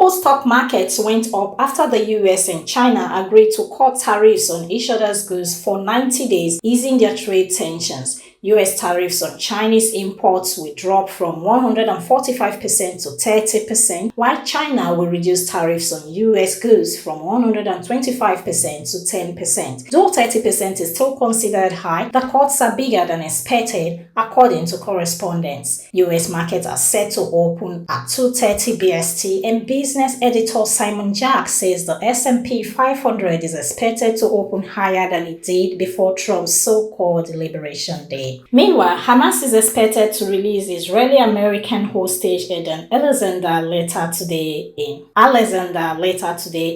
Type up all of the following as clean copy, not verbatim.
Global stock markets went up after the US and China agreed to cut tariffs on each other's goods for 90 days, easing their trade tensions. US tariffs on Chinese imports will drop from 145% to 30%, while China will reduce tariffs on US goods from 125% to 10%. Though 30% is still considered high, the cuts are bigger than expected, according to correspondents. US markets are set to open at 2:30 BST, and business editor Simon Jack says the S&P 500 is expected to open higher than it did before Trump's so-called Liberation Day. Meanwhile, Hamas is expected to release Israeli-American hostage Eden Alexander later today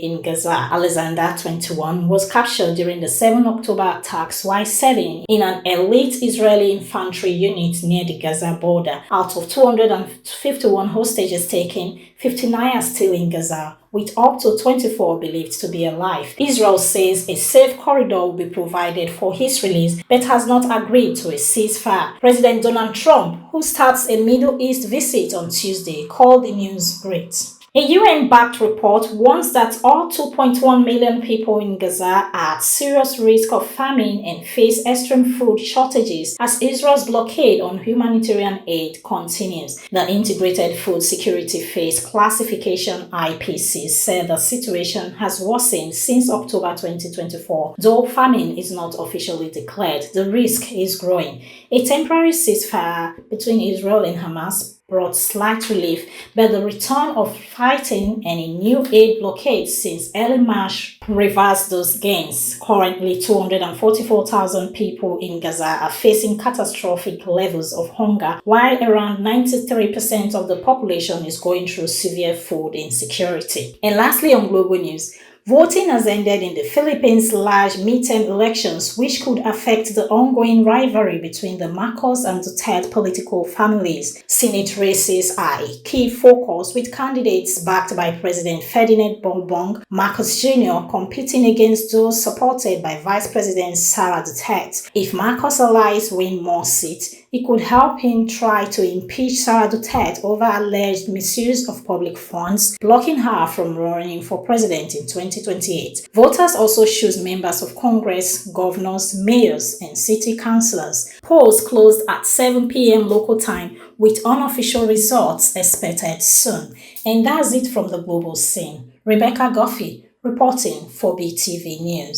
in Gaza. Alexander, 21, was captured during the 7 October attacks while serving in an elite Israeli infantry unit near the Gaza border. Out of 251 hostages taken, 59 are still in Gaza, with up to 24 believed to be alive. Israel says a safe corridor will be provided for his release, but has not agreed to a ceasefire. President Donald Trump, who starts a Middle East visit on Tuesday, called the news great. A UN-backed report warns that all 2.1 million people in Gaza are at serious risk of famine and face extreme food shortages as Israel's blockade on humanitarian aid continues. The Integrated Food Security Phase Classification (IPC) said the situation has worsened since October 2024. Though famine is not officially declared, the risk is growing. A temporary ceasefire between Israel and Hamas brought slight relief, but the return of fighting and a new aid blockade since early March reversed those gains. Currently, 244,000 people in Gaza are facing catastrophic levels of hunger, while around 93% of the population is going through severe food insecurity. And lastly, on global news, voting has ended in the Philippines' large midterm elections, which could affect the ongoing rivalry between the Marcos and Duterte political families. Senate races are a key focus, with candidates backed by President Ferdinand Bongbong Marcos Jr. competing against those supported by Vice President Sara Duterte. If Marcos' allies win more seats, it could help him try to impeach Sara Duterte over alleged misuse of public funds, blocking her from running for president in 2028. Voters also choose members of Congress, governors, mayors, and city councillors. Polls closed at 7 p.m. local time, with unofficial results expected soon. And that's it from the global scene. Rebecca Guffey reporting for BTV News.